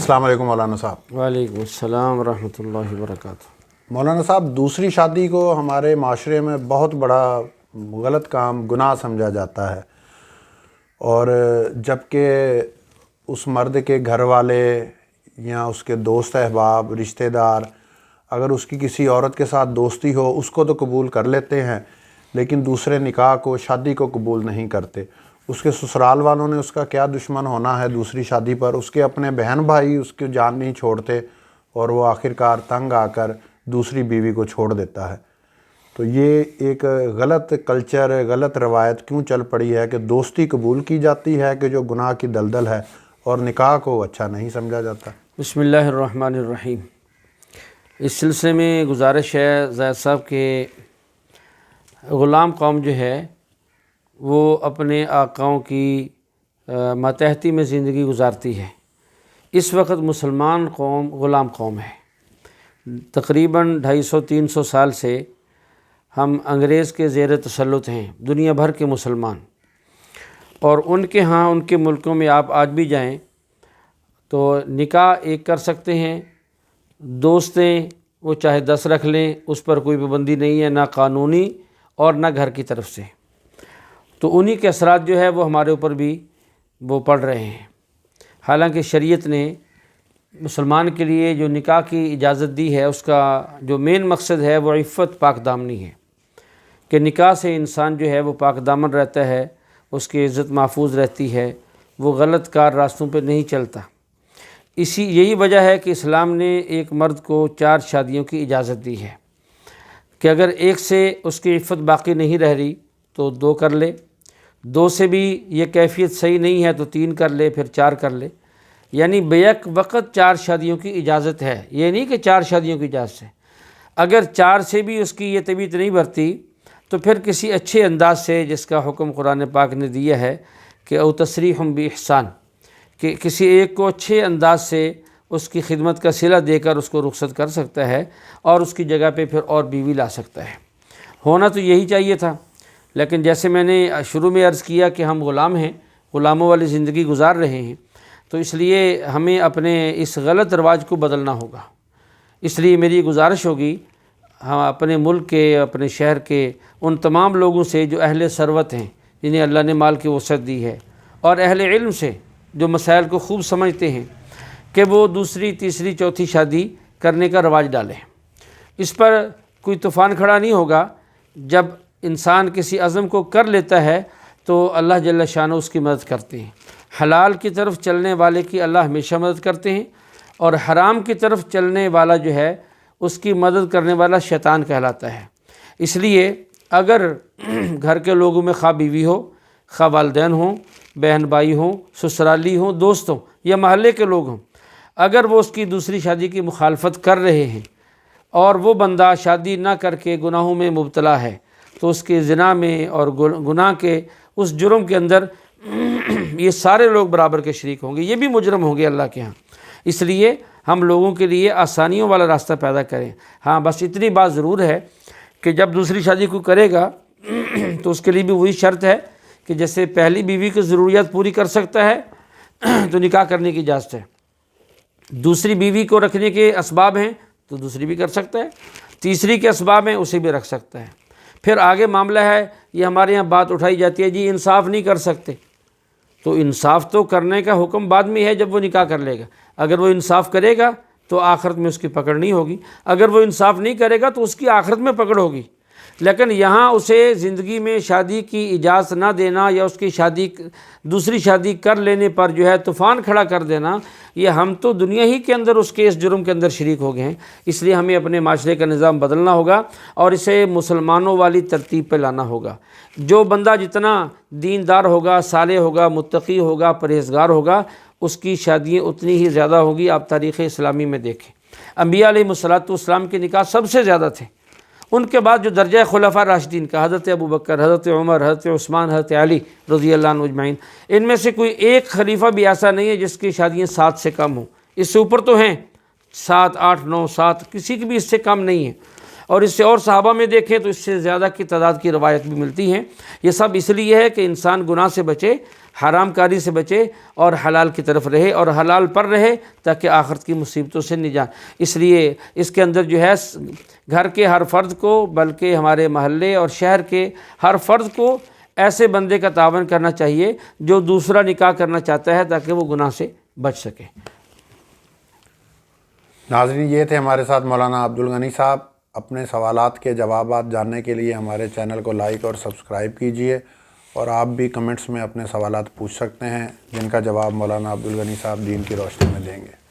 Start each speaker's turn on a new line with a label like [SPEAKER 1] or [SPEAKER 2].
[SPEAKER 1] अस्सलाम वालेकुम मौलाना साहब।
[SPEAKER 2] वालेकुम अस्सलाम रहमतुल्लाहि वबरकातुहू।
[SPEAKER 1] मौलाना साहब, दूसरी शादी को हमारे माशरे में बहुत बड़ा गलत काम, गुनाह समझा जाता है, और जबकि उस मर्द के घर वाले या उसके दोस्त अहबाब, रिश्तेदार अगर उसकी किसी औरत के साथ दोस्ती हो उसको तो कबूल कर लेते हैं, लेकिन दूसरे निकाह को, शादी को कबूल नहीं करते। उसके ससुराल वालों ने उसका क्या दुश्मन होना है दूसरी शादी पर, उसके अपने बहन भाई उसकी जान नहीं छोड़ते और वो आखिरकार तंग आकर दूसरी बीवी को छोड़ देता है। तो ये एक गलत कल्चर, गलत रवायत क्यों चल पड़ी है कि दोस्ती कबूल की जाती है कि जो गुनाह की दलदल है, और निकाह को अच्छा नहीं समझा जाता।
[SPEAKER 2] बिस्मिल्लाहिर्रहमानिर्रहीम। इस सिलसिले में गुजारिश है ज़ैद साहब के ग़ुलाम कौम जो है वो अपने आकाओं की मातहती में ज़िंदगी गुजारती है। इस वक्त मुसलमान कौम ग़ुलाम कौम है। तकरीबन 250-300 साल से हम अंग्रेज़ के ज़ेर तसल्लुत हैं, दुनिया भर के मुसलमान। और उनके यहाँ, उनके मुल्कों में आप आज भी जाएं तो निकाह एक कर सकते हैं, दोस्तें वो चाहे 10 रख लें, उस पर कोई पाबंदी नहीं है, ना कानूनी और ना घर की तरफ से। तो उन्हीं के असरात जो है वो हमारे ऊपर भी वो पड़ रहे हैं। हालांकि शरीयत ने मुसलमान के लिए जो निकाह की इजाज़त दी है उसका जो मेन मकसद है वो इफ़्फ़त पाकदामनी है, कि निकाह से इंसान जो है वो पाकदामन रहता है, उसकी इज़्ज़त महफूज रहती है, वो गलत कार रास्तों पर नहीं चलता। यही वजह है कि इस्लाम ने एक मर्द को 4 शादियों की इजाज़त दी है कि अगर एक से उसकी इफ़्फ़त बाकी नहीं रह रही तो 2 कर ले, 2 से भी ये कैफियत सही नहीं है तो 3 कर ले, फिर 4 कर ले। यानी बेक वक़्त 4 शादियों की इजाज़त है। ये नहीं कि 4 शादियों की इजाज़त है। अगर 4 से भी उसकी ये तबीयत नहीं भरती तो फिर किसी अच्छे अंदाज से, जिसका हुक्म कुरान पाक ने दिया है कि औ तसरीहुम बि इहसान, कि किसी एक को अच्छे अंदाज से उसकी खिदमत का सिला देकर उसको रुखसत कर सकता है और उसकी जगह पे फिर और बीवी ला सकता है। होना तो यही चाहिए था, लेकिन जैसे मैंने शुरू में अर्ज़ किया कि हम ग़ुलाम हैं, ग़ुलामों वाली ज़िंदगी गुजार रहे हैं, तो इसलिए हमें अपने इस गलत रवाज को बदलना होगा। इसलिए मेरी गुजारिश होगी हम अपने मुल्क के, अपने शहर के उन तमाम लोगों से जो अहले सरवत हैं, जिन्हें अल्लाह ने माल की वसअत दी है, और अहले इल्म से जो मसाइल को खूब समझते हैं, कि वो दूसरी, तीसरी, चौथी शादी करने का रवाज डालें। इस पर कोई तूफ़ान खड़ा नहीं होगा। जब इंसान किसी अज़म को कर लेता है तो अल्लाह जल्ल शानो उसकी मदद करते हैं। हलाल की तरफ चलने वाले की अल्लाह हमेशा मदद करते हैं, और हराम की तरफ चलने वाला जो है उसकी मदद करने वाला शैतान कहलाता है। इसलिए अगर घर के लोगों में खा बीवी हो, खा वालिदैन हों, बहन भाई हों, ससुराली हों, दोस्त हों या महल्ले के लोग हों, अगर वो उसकी दूसरी शादी की मुखालफत कर रहे हैं और वो बंदा शादी ना करके गुनाहों में मुब्तला है, तो उसके ज़िना में और गुनाह के उस जुर्म के अंदर ये सारे लोग बराबर के शरीक होंगे, ये भी मुजरम होंगे अल्लाह के यहाँ। इसलिए हम लोगों के लिए आसानियों वाला रास्ता पैदा करें। हाँ, बस इतनी बात ज़रूर है कि जब दूसरी शादी को करेगा तो उसके लिए भी वही शर्त है कि जैसे पहली बीवी की ज़रूरियात पूरी कर सकता है तो निकाह करने की इजाज़त है, दूसरी बीवी को रखने के असबाब हैं तो दूसरी भी कर सकता है, तीसरी के असबाब हैं उसे भी रख सकता है। फिर आगे मामला है, ये हमारे यहाँ बात उठाई जाती है, जी इंसाफ नहीं कर सकते। तो इंसाफ तो करने का हुक्म बाद में है जब वो निकाह कर लेगा। अगर वो इंसाफ करेगा तो आखिरत में उसकी पकड़ नहीं होगी, अगर वो इंसाफ नहीं करेगा तो उसकी आखिरत में पकड़ होगी। लेकिन यहाँ उसे ज़िंदगी में शादी की इजाज़त ना देना या उसकी दूसरी शादी कर लेने पर जो है तूफ़ान खड़ा कर देना, ये हम तो दुनिया ही के अंदर उसके इस जुर्म के अंदर शरीक हो गए हैं। इसलिए हमें अपने माशरे का निज़ाम बदलना होगा और इसे मुसलमानों वाली तरतीब पे लाना होगा। जो बंदा जितना दीनदार होगा, साले होगा, मुत्तकी होगा, परहेज़गार होगा, उसकी शादियाँ उतनी ही ज़्यादा होगी। आप तारीख़ इस्लामी में देखें, अंबिया अलैहिस्सलाम के निकाह सबसे ज़्यादा थे। उनके बाद जो दर्जा खुलफा राशिदीन का, हज़रत अबू बकर, हज़रत उमर, हज़रत उस्मान, हज़रत अली रज़ियल्लाहु अन्हुम अजमईन, इनमें से कोई एक खलीफा भी ऐसा नहीं है जिसकी शादियाँ 7 से कम हों। इससे ऊपर तो हैं 7, 8, 9, 7, किसी की भी इससे कम नहीं है। اور اس سے اور صحابہ میں دیکھیں تو اس سے زیادہ کی تعداد کی روایت بھی ملتی ہیں۔ یہ سب اس لیے ہے کہ انسان گناہ سے بچے، حرام کاری سے بچے اور حلال کی طرف رہے اور حلال پر رہے تاکہ آخرت کی مصیبتوں سے نجات۔ اس لیے اس کے اندر جو ہے گھر کے ہر فرد کو، بلکہ ہمارے محلے اور شہر کے ہر فرد کو ایسے بندے کا تعاون کرنا چاہیے جو دوسرا نکاح کرنا چاہتا ہے تاکہ وہ گناہ سے بچ سکے۔
[SPEAKER 1] ناظرین، یہ تھے ہمارے ساتھ مولانا عبدالغنی صاحب۔ اپنے سوالات کے جوابات جاننے کے لیے ہمارے چینل کو لائک اور سبسکرائب کیجئے، اور آپ بھی کمنٹس میں اپنے سوالات پوچھ سکتے ہیں جن کا جواب مولانا عبدالغنی صاحب دین کی روشنی میں دیں گے۔